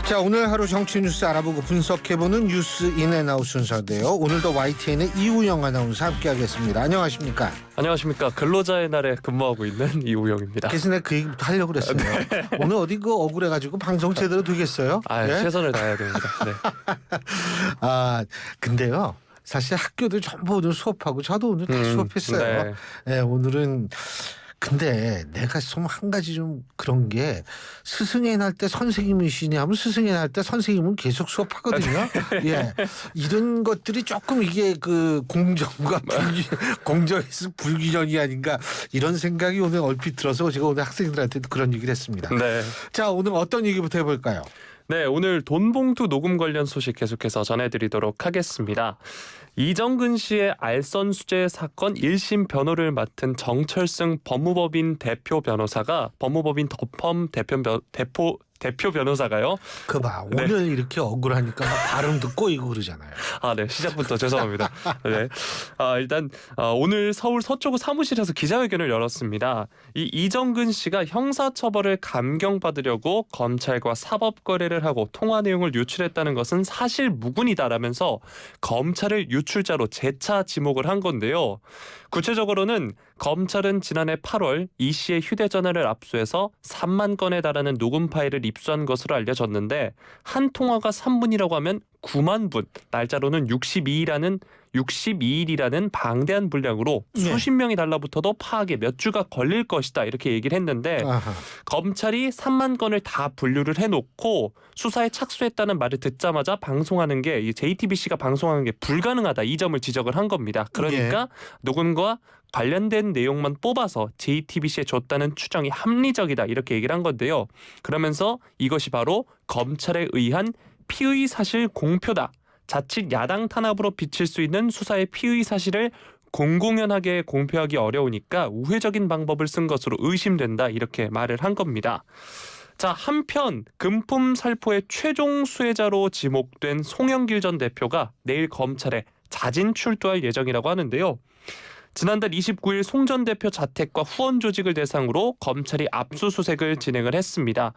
자, 오늘 하루 정치 뉴스 알아보고 분석해보는 뉴스 인앤아웃 순서인데요. 오늘도 YTN의 이우영 아나운서 함께하겠습니다. 안녕하십니까? 안녕하십니까. 근로자의 날에 근무하고 있는 이우영입니다. 그래서 내가 그 얘기부터 하려고 그랬어요. 네. 오늘 어디 그 억울해가지고 방송 제대로 되겠어요? 네? 최선을 다해야 됩니다. 네. 근데요. 사실 학교도 전부 오늘 수업하고 저도 오늘 다 수업했어요. 네. 네, 오늘은 근데 내가 좀 한 가지 좀 그런 게 스승의 날 때 선생님이시니 하면 스승의 날 때 선생님은 계속 수업하거든요. 예, 이런 것들이 조금 이게 그 공정과 공정에서 불균형이 아닌가 이런 생각이 오늘 얼핏 들어서 제가 오늘 학생들한테도 그런 얘기를 했습니다. 네. 자, 오늘 어떤 얘기부터 해볼까요? 네, 오늘 돈봉투 녹음 관련 소식 계속해서 전해드리도록 하겠습니다. 이정근 씨의 알선수재 사건 1심 변호를 맡은 정철승 법무법인 대표 변호사가 법무법인 더펌 대표 변호사가요. 그봐 오늘 네. 이렇게 억울하니까 막 발음도 꼬이고 그러잖아요. 네, 시작부터 죄송합니다. 네, 일단 오늘 서울 서초구 사무실에서 기자회견을 열었습니다. 이 이정근 씨가 형사처벌을 감경받으려고 검찰과 사법 거래를 하고 통화 내용을 유출했다는 것은 사실 무근이다라면서 검찰을 유출자로 재차 지목을 한 건데요. 구체적으로는 검찰은 지난해 8월 이 씨의 휴대전화를 압수해서 3만 건에 달하는 녹음 파일을 입수한 것으로 알려졌는데 한 통화가 3분이라고 하면 9만 분, 날짜로는 62일이라는 방대한 분량으로 수십 명이 달라붙어도 파악에 몇 주가 걸릴 것이다 이렇게 얘기를 했는데 검찰이 3만 건을 다 분류를 해놓고 수사에 착수했다는 말을 듣자마자 방송하는 게 이 JTBC가 방송하는 게 불가능하다 이 점을 지적을 한 겁니다. 그러니까 녹음과 관련된 내용만 뽑아서 JTBC에 줬다는 추정이 합리적이다 이렇게 얘기를 한 건데요. 그러면서 이것이 바로 검찰에 의한 피의 사실 공표다. 자칫 야당 탄압으로 비칠 수 있는 수사의 피의 사실을 공공연하게 공표하기 어려우니까 우회적인 방법을 쓴 것으로 의심된다 이렇게 말을 한 겁니다. 자, 한편 금품 살포의 최종 수혜자로 지목된 송영길 전 대표가 내일 검찰에 자진 출두할 예정이라고 하는데요. 지난달 29일 송 전 대표 자택과 후원 조직을 대상으로 검찰이 압수수색을 진행을 했습니다.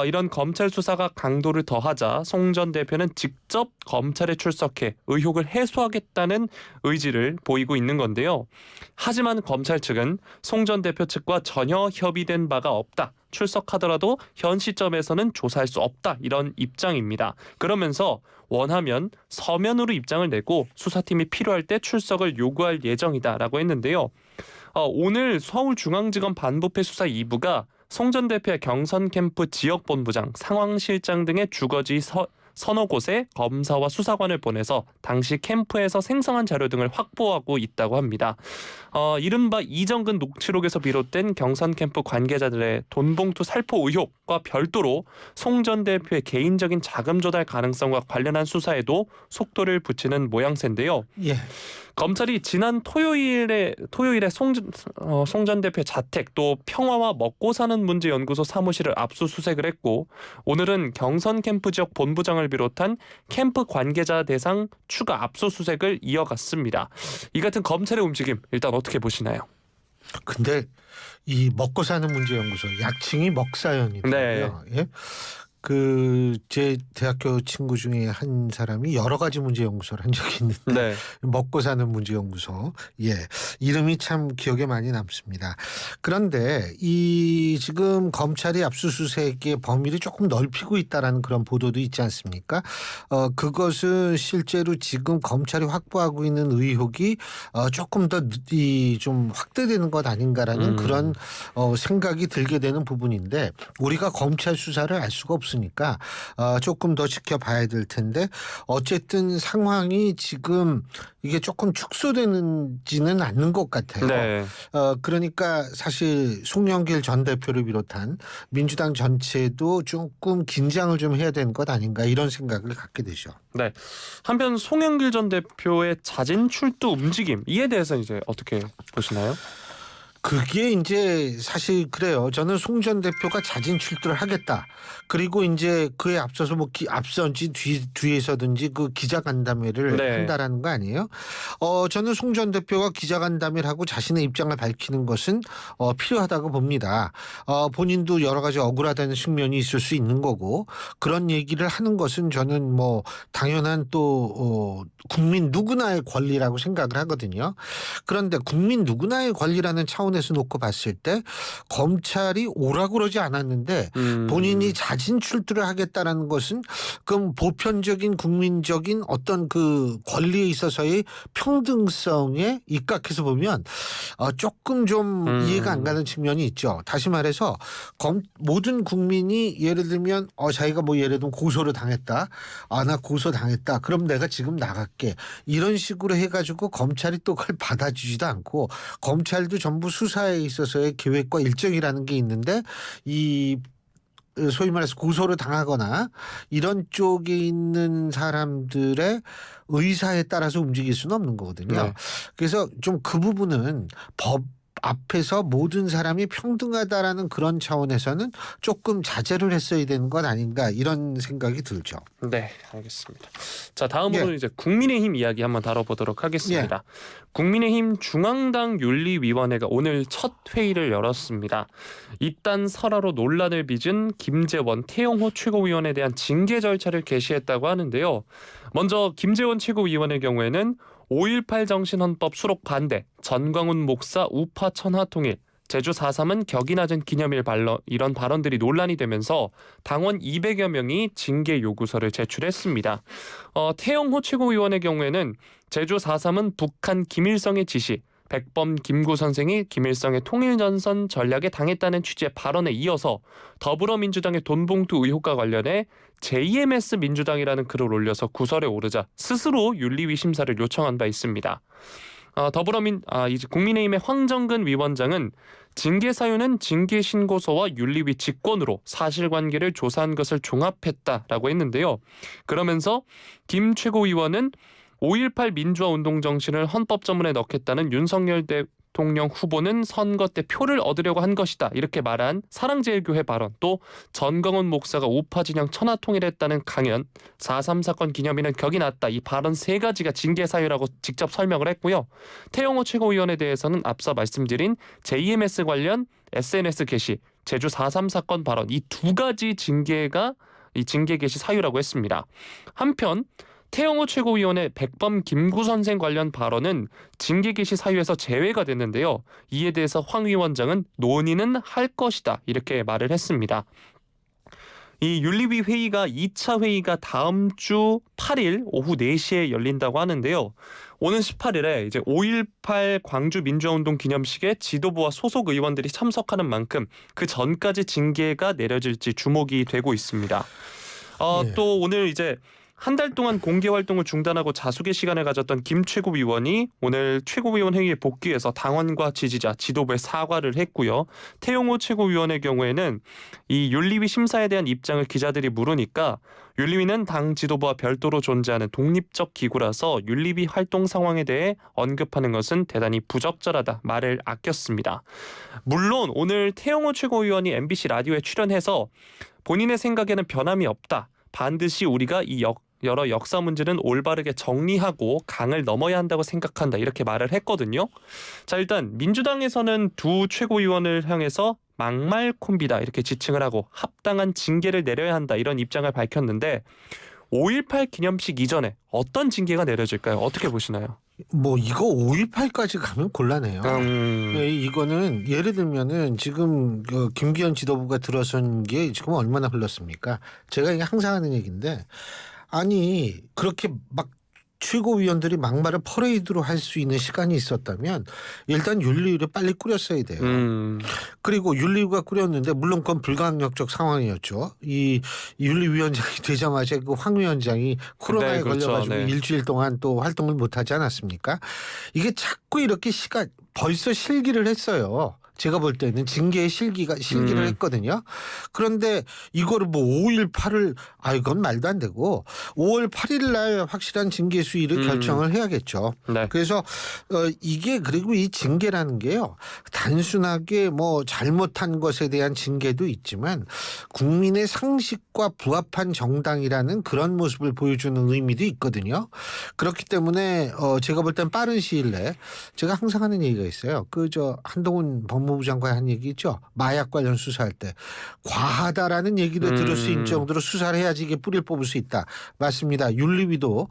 이런 검찰 수사가 강도를 더하자 송 전 대표는 직접 검찰에 출석해 의혹을 해소하겠다는 의지를 보이고 있는 건데요. 하지만 검찰 측은 송 전 대표 측과 전혀 협의된 바가 없다. 출석하더라도 현 시점에서는 조사할 수 없다. 이런 입장입니다. 그러면서 원하면 서면으로 입장을 내고 수사팀이 필요할 때 출석을 요구할 예정이다라고 했는데요. 오늘 서울중앙지검 반부패 수사 2부가 송 전 대표의 경선 캠프 지역본부장, 상황실장 등의 주거지 서너 곳에 검사와 수사관을 보내서 당시 캠프에서 생성한 자료 등을 확보하고 있다고 합니다. 이른바 이정근 녹취록에서 비롯된 경선 캠프 관계자들의 돈봉투 살포 의혹과 별도로 송 전 대표의 개인적인 자금 조달 가능성과 관련한 수사에도 속도를 붙이는 모양새인데요. 예. 검찰이 지난 토요일에 송 전 대표 자택 또 평화와 먹고 사는 문제 연구소 사무실을 압수수색을 했고 오늘은 경선 캠프 지역 본부장을 비롯한 캠프 관계자 대상 추가 압수수색을 이어갔습니다. 이 같은 검찰의 움직임 일단 어떻게 보시나요? 근데 이 먹고 사는 문제 연구소 약칭이 먹사연이더라고요. 네. 예? 제 대학교 친구 중에 한 사람이 여러 가지 문제 연구소를 한 적이 있는데 네. 먹고 사는 문제 연구소. 예. 이름이 참 기억에 많이 남습니다. 그런데 이 지금 검찰이 압수수색의 범위를 조금 넓히고 있다라는 그런 보도도 있지 않습니까? 그것은 실제로 지금 검찰이 확보하고 있는 의혹이 조금 더 좀 확대되는 것 아닌가라는 그런 생각이 들게 되는 부분인데 우리가 검찰 수사를 알 수가 없습니다. 니까 조금 더 지켜봐야 될 텐데 어쨌든 상황이 지금 이게 조금 축소되지는 않는 것 같아요. 네. 그러니까 사실 송영길 전 대표를 비롯한 민주당 전체도 조금 긴장을 좀 해야 되는 것 아닌가 이런 생각을 갖게 되죠. 네. 한편 송영길 전 대표의 자진 출두 움직임 이에 대해서 이제 어떻게 보시나요? 그게 이제 사실 그래요. 저는 송 전 대표가 자진 출두를 하겠다. 그리고 이제 그에 앞서서 뭐 앞선지 뒤에서든지 그 기자간담회를 네. 한다라는 거 아니에요? 저는 송 전 대표가 기자간담회를 하고 자신의 입장을 밝히는 것은 필요하다고 봅니다. 본인도 여러 가지 억울하다는 측면이 있을 수 있는 거고 그런 얘기를 하는 것은 저는 뭐 당연한 또 국민 누구나의 권리라고 생각을 하거든요. 그런데 국민 누구나의 권리라는 차원에서 놓고 봤을 때 검찰이 오라고 그러지 않았는데 본인이 자진 출두를 하겠다라는 것은 그럼 보편적인 국민적인 어떤 그 권리에 있어서의 평등성에 입각해서 보면 조금 좀 이해가 안 가는 측면이 있죠. 다시 말해서 모든 국민이 예를 들면 자기가 뭐 예를 들면 고소를 당했다. 나 고소 당했다. 그럼 내가 지금 나갈게. 이런 식으로 해가지고 검찰이 또 그걸 받아주지도 않고 검찰도 전부 수사에 있어서의 계획과 일정이라는 게 있는데 이 소위 말해서 고소를 당하거나 이런 쪽에 있는 사람들의 의사에 따라서 움직일 수는 없는 거거든요. 네. 그래서 좀 그 부분은 법 앞에서 모든 사람이 평등하다라는 그런 차원에서는 조금 자제를 했어야 되는 건 아닌가 이런 생각이 들죠. 네, 알겠습니다. 자, 다음으로 이제 국민의힘 이야기 한번 다뤄보도록 하겠습니다. 국민의힘 중앙당 윤리위원회가 오늘 첫 회의를 열었습니다. 이딴 설화로 논란을 빚은 김재원, 태영호 최고위원에 대한 징계 절차를 개시했다고 하는데요. 먼저 김재원 최고위원의 경우에는 5.18 정신헌법 수록 반대, 전광훈 목사 우파 천하 통일, 제주 4.3은 격이 낮은 기념일 이런 발언들이 논란이 되면서 당원 200여 명이 징계 요구서를 제출했습니다. 태영호 최고위원의 경우에는 제주 4.3은 북한 김일성의 지시, 백범 김구 선생이 김일성의 통일전선 전략에 당했다는 취지의 발언에 이어서 더불어민주당의 돈봉투 의혹과 관련해 JMS 민주당이라는 글을 올려서 구설에 오르자 스스로 윤리위 심사를 요청한 바 있습니다. 이제 국민의힘의 황정근 위원장은 징계 사유는 징계 신고서와 윤리위 직권으로 사실관계를 조사한 것을 종합했다라고 했는데요. 그러면서 김 최고위원은 5.18 민주화 운동 정신을 헌법 전문에 넣겠다는 윤석열 대통령 후보는 선거 때 표를 얻으려고 한 것이다. 이렇게 말한 사랑제일교회 발언, 또 전광훈 목사가 우파 진영 천하 통일했다는 강연, 4.3 사건 기념일은 격이 낮다. 이 발언 세 가지가 징계 사유라고 직접 설명을 했고요. 태영호 최고위원에 대해서는 앞서 말씀드린 JMS 관련 SNS 게시, 제주 4.3 사건 발언 이 두 가지 징계가 이 징계 게시 사유라고 했습니다. 한편 태영호 최고위원의 백범 김구 선생 관련 발언은 징계 게시 사유에서 제외가 됐는데요. 이에 대해서 황 위원장은 논의는 할 것이다 이렇게 말을 했습니다. 이 윤리위 회의가 2차 회의가 다음 주 8일 오후 4시에 열린다고 하는데요. 오는 18일에 이제 5.18 광주 민주화운동 기념식에 지도부와 소속 의원들이 참석하는 만큼 그 전까지 징계가 내려질지 주목이 되고 있습니다. 또 오늘 이제 한 달 동안 공개 활동을 중단하고 자숙의 시간을 가졌던 김 최고위원이 오늘 최고위원 회의에 복귀해서 당원과 지지자, 지도부에 사과를 했고요. 태영호 최고위원의 경우에는 이 윤리위 심사에 대한 입장을 기자들이 물으니까 윤리위는 당 지도부와 별도로 존재하는 독립적 기구라서 윤리위 활동 상황에 대해 언급하는 것은 대단히 부적절하다 말을 아꼈습니다. 물론 오늘 태영호 최고위원이 MBC 라디오에 출연해서 본인의 생각에는 변함이 없다. 반드시 우리가 여러 역사 문제는 올바르게 정리하고 강을 넘어야 한다고 생각한다 이렇게 말을 했거든요. 자, 일단 민주당에서는 두 최고위원을 향해서 막말 콤비다 이렇게 지칭을 하고 합당한 징계를 내려야 한다 이런 입장을 밝혔는데 5.18 기념식 이전에 어떤 징계가 내려질까요? 어떻게 보시나요? 뭐 이거 5.18까지 가면 곤란해요. 이거는 예를 들면은 지금 김기현 지도부가 들어선 게 지금 얼마나 흘렀습니까? 제가 이게 항상 하는 얘기인데 아니 그렇게 막 최고위원들이 막말을 퍼레이드로 할 수 있는 시간이 있었다면 일단 윤리위를 빨리 꾸렸어야 돼요. 그리고 윤리위가 꾸렸는데 물론 그건 불가항력적 상황이었죠. 이 윤리위원장이 되자마자 그 황 위원장이 코로나에 걸려가지고 일주일 동안 또 활동을 못하지 않았습니까? 이게 자꾸 이렇게 벌써 실기를 했어요. 제가 볼 때는 징계의 실기를 했거든요. 그런데 이거를 뭐 5일 8일 이건 말도 안 되고 5월 8일 날 확실한 징계 수위를 결정을 해야겠죠. 네. 그래서 이게 그리고 이 징계라는 게요. 단순하게 뭐 잘못한 것에 대한 징계도 있지만 국민의 상식과 부합한 정당이라는 그런 모습을 보여주는 의미도 있거든요. 그렇기 때문에 제가 볼 땐 빠른 시일 내에 제가 항상 하는 얘기가 있어요. 한동훈 법무부 장관이 한 얘기 있죠. 마약 관련 수사할 때 과하다라는 얘기를 들을 수 있는 정도로 수사를 해야지 이게 뿌리를 뽑을 수 있다. 맞습니다. 윤리위도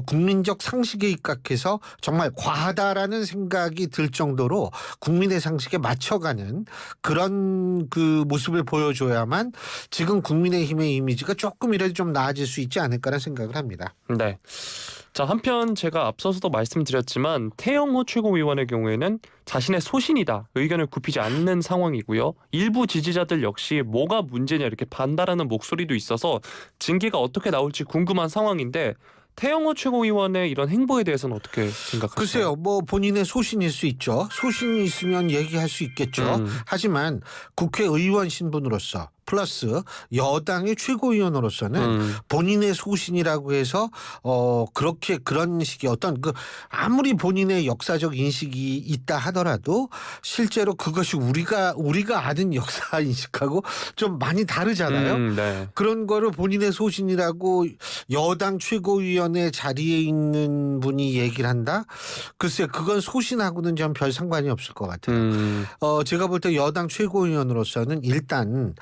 국민적 상식에 입각해서 정말 과하다라는 생각이 들 정도로 국민의 상식에 맞춰가는 그런 그 모습을 보여줘야만 지금 국민의힘의 이미지가 조금이라도 좀 나아질 수 있지 않을까라는 생각을 합니다. 네. 자, 한편 제가 앞서서도 말씀드렸지만 태영호 최고위원의 경우에는 자신의 소신이다 의견을 굽히지 않는 상황이고요. 일부 지지자들 역시 뭐가 문제냐 이렇게 반발하는 목소리도 있어서 징계가 어떻게 나올지 궁금한 상황인데 태영호 최고위원의 이런 행보에 대해서는 어떻게 생각하세요? 글쎄요. 뭐 본인의 소신일 수 있죠. 소신이 있으면 얘기할 수 있겠죠. 하지만 국회의원 신분으로서 플러스 여당의 최고위원으로서는 본인의 소신이라고 해서 그렇게 그런 식의 어떤 아무리 본인의 역사적 인식이 있다 하더라도 실제로 그것이 우리가 아는 역사 인식하고 좀 많이 다르잖아요. 네. 그런 거를 본인의 소신이라고 여당 최고위원의 자리에 있는 분이 얘기를 한다? 글쎄 그건 소신하고는 좀 별 상관이 없을 것 같아요. 제가 볼 때 여당 최고위원으로서는 일단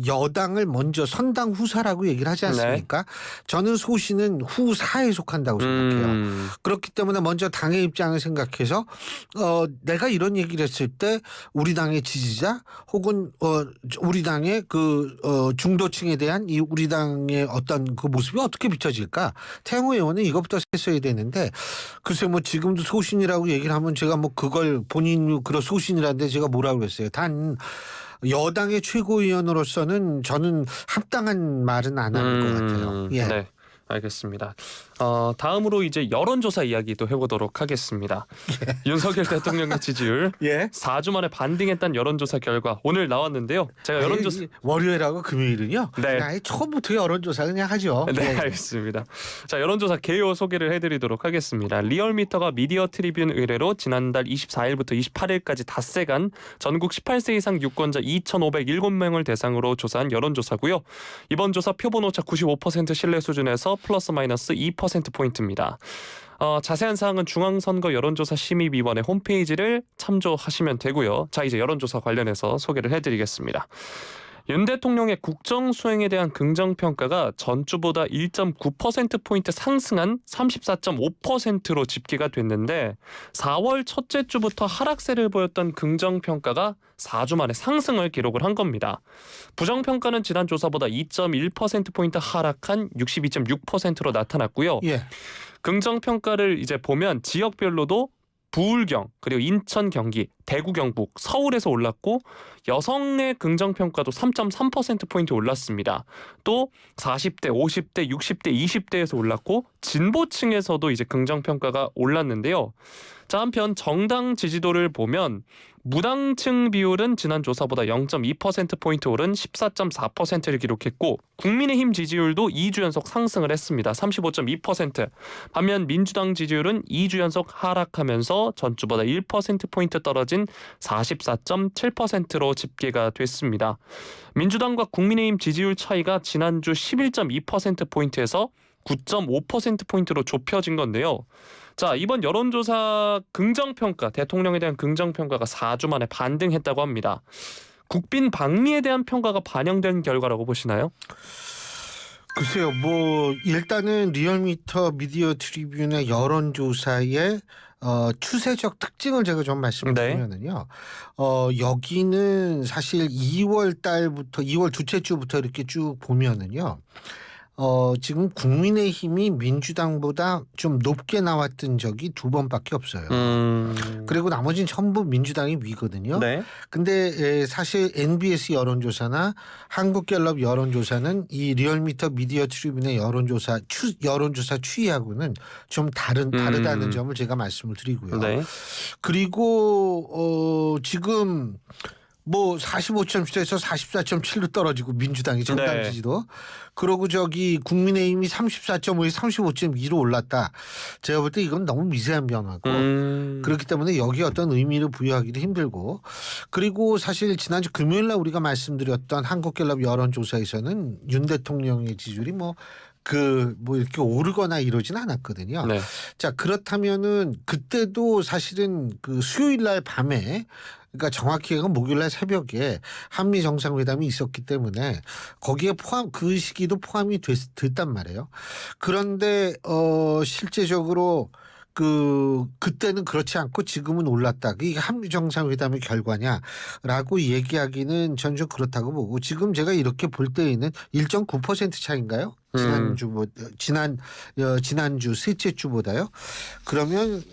여당을 먼저 선당 후사라고 얘기를 하지 않습니까? 네. 저는 소신은 후사에 속한다고 생각해요. 그렇기 때문에 먼저 당의 입장을 생각해서 내가 이런 얘기를 했을 때 우리 당의 지지자 혹은 우리 당의 중도층에 대한 이 우리 당의 어떤 그 모습이 어떻게 비춰질까? 태영호 의원은 이것부터 했어야 되는데 글쎄 뭐 지금도 소신이라고 얘기를 하면 제가 뭐 그걸 본인 그런 소신이라는데 제가 뭐라고 그랬어요. 단 여당의 최고위원으로서는 저는 합당한 말은 안 하는 것 같아요. 예. 네, 알겠습니다. 다음으로 이제 여론조사 이야기도 해보도록 하겠습니다. 윤석열 대통령의 지지율 4주 만에 반등했다는 여론조사 결과 오늘 나왔는데요. 제가 여론조사 월요일하고 금요일은요? 네. 처음부터 여론조사 그냥 하죠. 네, 알겠습니다. 자, 여론조사 개요 소개를 해드리도록 하겠습니다. 리얼미터가 미디어 트리뷴 의뢰로 지난달 24일부터 28일까지 닷새간 전국 18세 이상 유권자 2,507명을 대상으로 조사한 여론조사고요. 이번 조사 표본오차 95% 신뢰 수준에서 플러스 마이너스 2%포인트입니다. 자세한 사항은 중앙선거 여론조사 심의위원회 홈페이지를 참조하시면 되고요. 자, 이제 여론조사 관련해서 소개를 해드리겠습니다. 윤 대통령의 국정 수행에 대한 긍정평가가 전주보다 1.9%포인트 상승한 34.5%로 집계가 됐는데 4월 첫째 주부터 하락세를 보였던 긍정평가가 4주 만에 상승을 기록을 한 겁니다. 부정평가는 지난 조사보다 2.1%포인트 하락한 62.6%로 나타났고요. 예. 긍정평가를 이제 보면 지역별로도 부울경, 그리고 인천, 경기, 대구, 경북, 서울에서 올랐고 여성의 긍정평가도 3.3%포인트 올랐습니다. 또 40대, 50대, 60대, 20대에서 올랐고 진보층에서도 이제 긍정평가가 올랐는데요. 자, 한편 정당 지지도를 보면 무당층 비율은 지난 조사보다 0.2%포인트 오른 14.4%를 기록했고 국민의힘 지지율도 2주 연속 상승을 했습니다. 35.2%. 반면 민주당 지지율은 2주 연속 하락하면서 전주보다 1%포인트 떨어진 44.7%로 집계가 됐습니다. 민주당과 국민의힘 지지율 차이가 지난주 11.2%포인트에서 9.5%포인트로 좁혀진 건데요. 자, 이번 여론조사 긍정평가, 대통령에 대한 긍정평가가 4주 만에 반등했다고 합니다. 국빈 방미에 대한 평가가 반영된 결과라고 보시나요? 글쎄요. 뭐 일단은 리얼미터 미디어 트리뷴의 여론조사의 추세적 특징을 제가 좀 말씀드리면은요. 여기는 사실 2월 달부터 2월 둘째 주부터 이렇게 쭉 보면은요. 지금 국민의힘이 민주당보다 좀 높게 나왔던 적이 2번밖에 없어요. 그리고 나머지는 전부 민주당이 위거든요. 네. 근데 사실 NBS 여론조사나 한국갤럽 여론조사는 이 리얼미터 미디어 트리뷴의 여론조사 추이하고는 좀 다르다는 점을 제가 말씀을 드리고요. 네. 그리고 지금 뭐 45.7에서 44.7로 떨어지고 민주당이 정당 네. 지지도 그러고 국민의힘이 34.5에서 35.2로 올랐다. 제가 볼 때 이건 너무 미세한 변화고 그렇기 때문에 여기에 어떤 의미를 부여하기도 힘들고 그리고 사실 지난주 금요일 날 우리가 말씀드렸던 한국갤럽 여론조사에서는 윤 대통령의 지지율이 뭐 이렇게 오르거나 이러진 않았거든요. 네. 자, 그렇다면은 그때도 사실은 그 수요일 날 밤에 그러니까 정확히 얘기하면 목요일 날 새벽에 한미 정상회담이 있었기 때문에 거기에 그 시기도 포함이 됐단 말이에요. 그런데 실제적으로 그때는 그렇지 않고 지금은 올랐다. 이게 한미 정상회담의 결과냐라고 얘기하기는 전 좀 그렇다고 보고 지금 제가 이렇게 볼 때에는 1.9% 차인가요? 지난주 셋째 주보다요. 그러면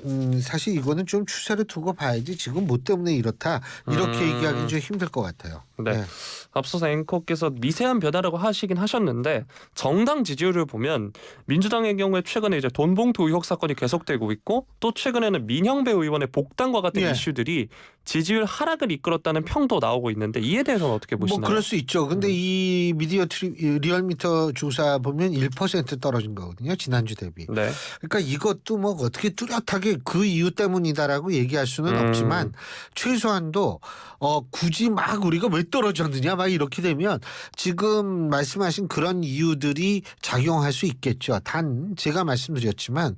사실 이거는 좀 추세를 두고 봐야지 지금 뭐 때문에 이렇다 이렇게 얘기하기는 좀 힘들 것 같아요. 네. 앞서서 앵커께서 미세한 변화라고 하시긴 하셨는데 정당 지지율을 보면 민주당의 경우에 최근에 이제 돈봉투 의혹 사건이 계속되고 있고 또 최근에는 민형배 의원의 복당과 같은 이슈들이 지지율 하락을 이끌었다는 평도 나오고 있는데 이에 대해서는 어떻게 보시나요? 뭐 그럴 수 있죠. 근데 이 리얼미터 조사 보면 1% 떨어진 거거든요. 지난주 대비. 네. 그러니까 이것도 뭐 어떻게 뚜렷하게 그 이유 때문이다라고 얘기할 수는 없지만 최소한도 굳이 막 우리가 왜 떨어졌느냐 막 이렇게 되면 지금 말씀하신 그런 이유들이 작용할 수 있겠죠. 단 제가 말씀드렸지만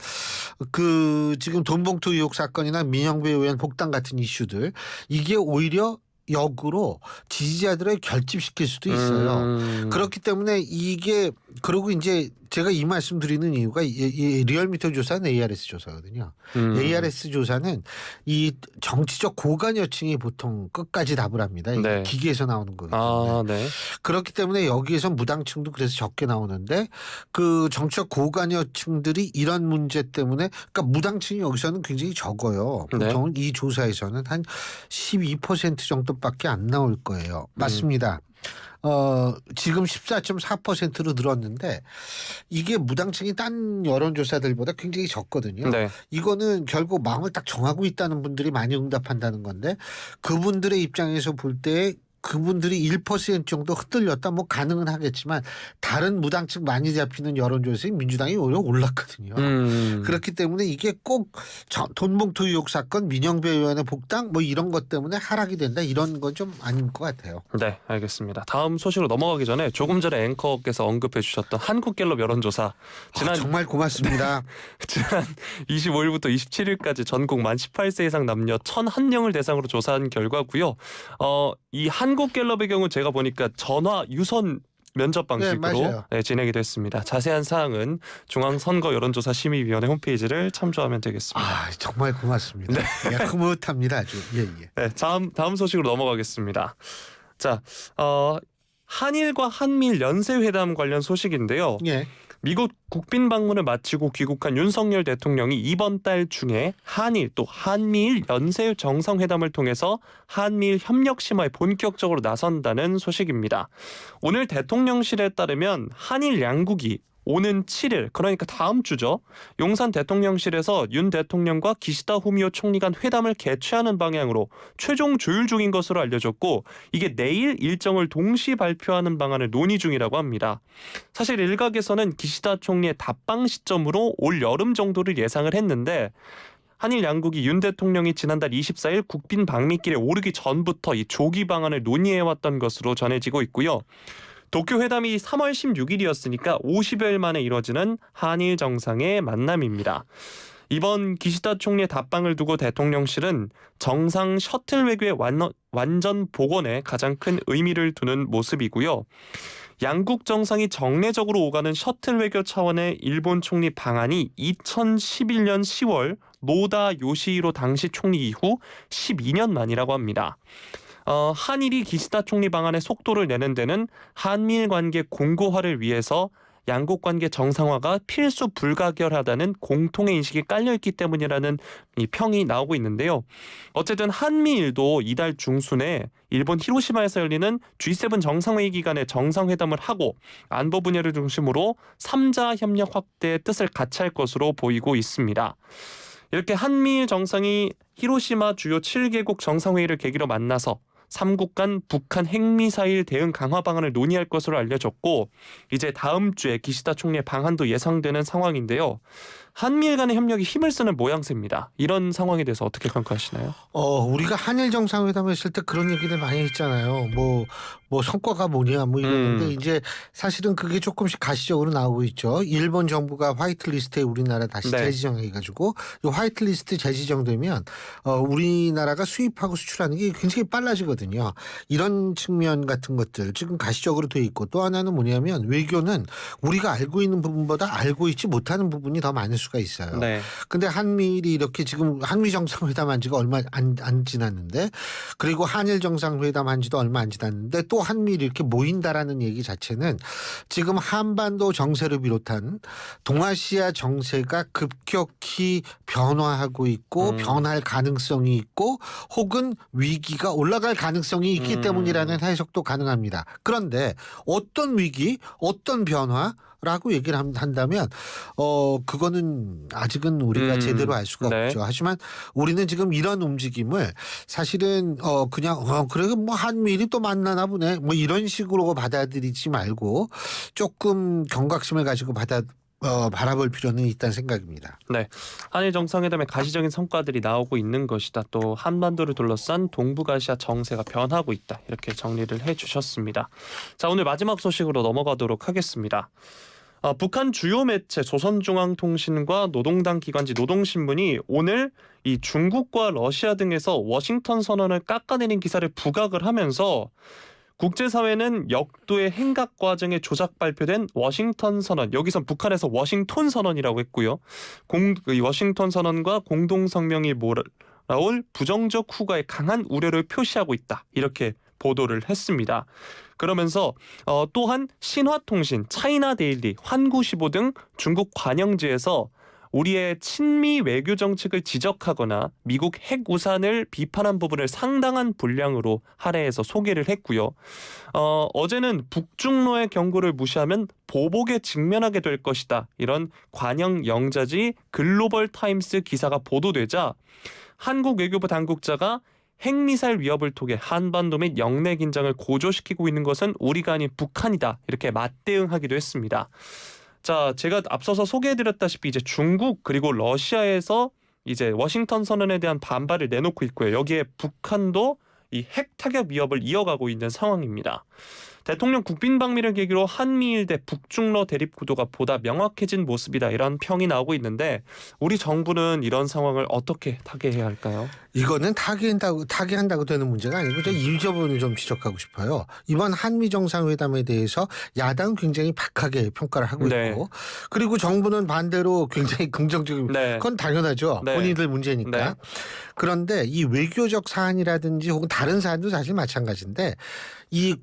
지금 돈봉투 의혹 사건이나 민영배 의원 복당 같은 이슈들 이게 오히려 역으로 지지자들을 결집시킬 수도 있어요. 그렇기 때문에 이게 그리고 이제 제가 이 말씀 드리는 이유가 이 리얼미터 조사는 ARS 조사거든요. ARS 조사는 이 정치적 고관여층이 보통 끝까지 답을 합니다. 네. 기계에서 나오는 거기 때문에. 네. 그렇기 때문에 여기에서 무당층도 그래서 적게 나오는데 그 정치적 고관여층들이 이런 문제 때문에 그러니까 무당층이 여기서는 굉장히 적어요. 보통 이 조사에서는 한 12% 정도밖에 안 나올 거예요. 맞습니다. 지금 14.4%로 늘었는데 이게 무당층이 딴 여론조사들보다 굉장히 적거든요. 네. 이거는 결국 마음을 딱 정하고 있다는 분들이 많이 응답한다는 건데 그분들의 입장에서 볼 때 그분들이 1% 정도 흔들렸다 뭐 가능은 하겠지만 다른 무당층 많이 잡히는 여론조사에 민주당이 오히려 올랐거든요. 그렇기 때문에 이게 꼭 돈봉투 의혹 사건 민영배 의원의 복당 뭐 이런 것 때문에 하락이 된다 이런 건 좀 아닌 것 같아요. 네, 알겠습니다. 다음 소식으로 넘어가기 전에 조금 전에 앵커께서 언급해 주셨던 한국갤럽 여론조사 정말 고맙습니다. 지난 25일부터 27일까지 전국 만 18세 이상 남녀 1,001명을 대상으로 조사한 결과고요. 이 한국갤럽의 경우 제가 보니까 전화 유선 면접 방식으로 진행이 됐습니다. 자세한 사항은 중앙선거 여론조사 심의위원회 홈페이지를 참조하면 되겠습니다. 정말 고맙습니다. 네. 흐뭇합니다. 아주. 예. 네, 다음 소식으로 넘어가겠습니다. 자, 한일과 한미일 연쇄회담 관련 소식인데요. 예. 미국 국빈 방문을 마치고 귀국한 윤석열 대통령이 이번 달 중에 한일 또 한미일 연쇄 정상회담을 통해서 한미일 협력 심화에 본격적으로 나선다는 소식입니다. 오늘 대통령실에 따르면 한일 양국이 오는 7일 그러니까 다음 주죠. 용산 대통령실에서 윤 대통령과 기시다 후미오 총리 간 회담을 개최하는 방향으로 최종 조율 중인 것으로 알려졌고 이게 내일 일정을 동시 발표하는 방안을 논의 중이라고 합니다. 사실 일각에서는 기시다 총리의 답방 시점으로 올 여름 정도를 예상을 했는데 한일 양국이 윤 대통령이 지난달 24일 국빈 방미길에 오르기 전부터 이 조기 방안을 논의해왔던 것으로 전해지고 있고요. 도쿄 회담이 3월 16일이었으니까 50여일 만에 이뤄지는 한일 정상의 만남입니다. 이번 기시다 총리의 답방을 두고 대통령실은 정상 셔틀 외교의 완전 복원에 가장 큰 의미를 두는 모습이고요. 양국 정상이 정례적으로 오가는 셔틀 외교 차원의 일본 총리 방한이 2011년 10월 노다 요시히로 당시 총리 이후 12년 만이라고 합니다. 한일이 기시다 총리 방안의 속도를 내는 데는 한미일 관계 공고화를 위해서 양국 관계 정상화가 필수 불가결하다는 공통의 인식이 깔려있기 때문이라는 이 평이 나오고 있는데요. 어쨌든 한미일도 이달 중순에 일본 히로시마에서 열리는 G7 정상회의 기간에 정상회담을 하고 안보 분야를 중심으로 3자 협력 확대의 뜻을 같이 할 것으로 보이고 있습니다. 이렇게 한미일 정상이 히로시마 주요 7개국 정상회의를 계기로 만나서 3국 간 북한 핵미사일 대응 강화 방안을 논의할 것으로 알려졌고 이제 다음 주에 기시다 총리의 방한도 예상되는 상황인데요. 한미일 간의 협력이 힘을 쓰는 모양새입니다. 이런 상황에 대해서 어떻게 평가하시나요? 우리가 한일 정상회담 했을 때 그런 얘기들 많이 했잖아요. 뭐 성과가 뭐냐 뭐 이랬는데 이제 사실은 그게 조금씩 가시적으로 나오고 있죠. 일본 정부가 화이트리스트에 우리나라 다시 재지정해가지고 이 화이트리스트 재지정되면 우리나라가 수입하고 수출하는 게 굉장히 빨라지거든요. 이런 측면 같은 것들 지금 가시적으로 돼 있고 또 하나는 뭐냐면 외교는 우리가 알고 있는 부분보다 알고 있지 못하는 부분이 더 많을 수가 있어요. 근데 한미일이 이렇게 지금 한미 정상회담 한 지가 얼마 안 지났는데 그리고 한일 정상회담 한 지도 얼마 안 지났는데 또 한미일이 이렇게 모인다라는 얘기 자체는 지금 한반도 정세를 비롯한 동아시아 정세가 급격히 변화하고 있고 변할 가능성이 있고 혹은 위기가 올라갈 가능성이 있기 때문이라는 해석도 가능합니다. 그런데 어떤 위기, 어떤 변화 라고 얘기를 한다면 그거는 아직은 우리가 제대로 알 수가 없죠. 하지만 우리는 지금 이런 움직임을 사실은 그냥 그래 뭐 한미일이 또 만나나 보네 뭐 이런 식으로 받아들이지 말고 조금 경각심을 가지고 바라볼 필요는 있다는 생각입니다. 네, 한일 정상회담의 가시적인 성과들이 나오고 있는 것이다. 또 한반도를 둘러싼 동북아시아 정세가 변하고 있다. 이렇게 정리를 해주셨습니다. 자, 오늘 마지막 소식으로 넘어가도록 하겠습니다. 북한 주요 매체 조선중앙통신과 노동당 기관지 노동신문이 오늘 이 중국과 러시아 등에서 워싱턴 선언을 깎아내린 기사를 부각을 하면서 국제사회는 역도의 행각 과정에 조작 발표된 워싱턴 선언, 여기선 북한에서 워싱턴 선언이라고 했고요. 워싱턴 선언과 공동성명이 몰아올 부정적 후과에 강한 우려를 표시하고 있다. 이렇게 보도를 했습니다. 그러면서 또한 신화통신, 차이나데일리, 환구시보 등 중국 관영지에서 우리의 친미 외교 정책을 지적하거나 미국 핵 우산을 비판한 부분을 상당한 분량으로 할애해서 소개를 했고요. 어제는 북중로의 경고를 무시하면 보복에 직면하게 될 것이다. 이런 관영 영자지 글로벌 타임스 기사가 보도되자 한국 외교부 당국자가 핵미사일 위협을 통해 한반도 및 영내 긴장을 고조시키고 있는 것은 우리가 아닌 북한이다. 이렇게 맞대응하기도 했습니다. 자, 제가 앞서서 소개해드렸다시피 이제 중국 그리고 러시아에서 이제 워싱턴 선언에 대한 반발을 내놓고 있고요. 여기에 북한도 이 핵 타격 위협을 이어가고 있는 상황입니다. 대통령 국빈 방미를 계기로 한미일 대 북중러 대립 구도가 보다 명확해진 모습이다. 이런 평이 나오고 있는데 우리 정부는 이런 상황을 어떻게 타개해야 할까요? 이거는 타개한다고 되는 문제가 아니고 제가 이 점을 좀 지적하고 싶어요. 이번 한미 정상회담에 대해서 야당은 굉장히 박하게 평가를 하고 있고 그리고 정부는 반대로 굉장히 긍정적인 그건 당연하죠. 본인들 문제니까. 그런데 이 외교적 사안이라든지 혹은 다른 사안도 사실 마찬가지인데 이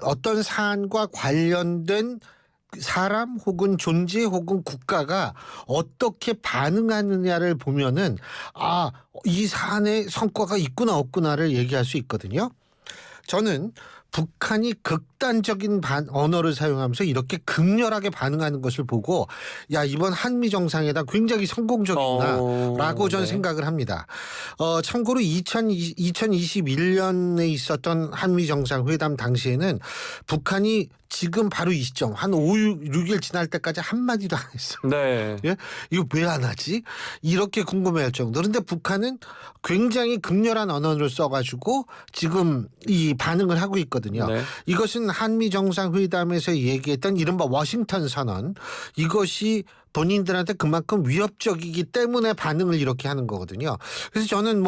어떤 사안과 관련된 사람 혹은 존재 혹은 국가가 어떻게 반응하느냐를 보면은 이 사안의 성과가 있구나 없구나를 얘기할 수 있거든요. 저는 북한이 극단적인 언어를 사용하면서 이렇게 극렬하게 반응하는 것을 보고 이번 한미 정상회담 굉장히 성공적이구나라고 저는 생각을 합니다. 참고로 2021년에 있었던 한미 정상회담 당시에는 북한이 지금 바로 이 시점 한 6일 지날 때까지 한마디도 안 했어요. 예? 이거 왜 안 하지? 이렇게 궁금해할 정도. 그런데 북한은 굉장히 극렬한 언어를 써가지고 지금 이 반응을 하고 있거든요. 이것은 한미 정상회담에서 얘기했던 이른바 워싱턴 선언 이것이 본인들한테 그만큼 위협적이기 때문에 반응을 이렇게 하는 거거든요. 그래서 저는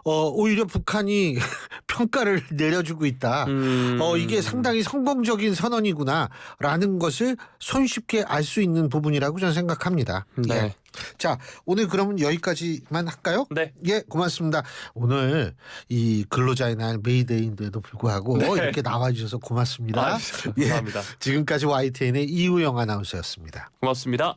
오히려 북한이 평가를 내려주고 있다. 이게 상당히 성공적인 선언이구나라는 것을 손쉽게 알 수 있는 부분이라고 저는 생각합니다. 네. 자, 오늘 그러면 여기까지만 할까요? 네. 예, 고맙습니다. 오늘 이 근로자의 날 메이데이인데도 불구하고 네. 이렇게 나와주셔서 고맙습니다. 감사합니다. 지금까지 YTN의 이우영 아나운서였습니다. 고맙습니다.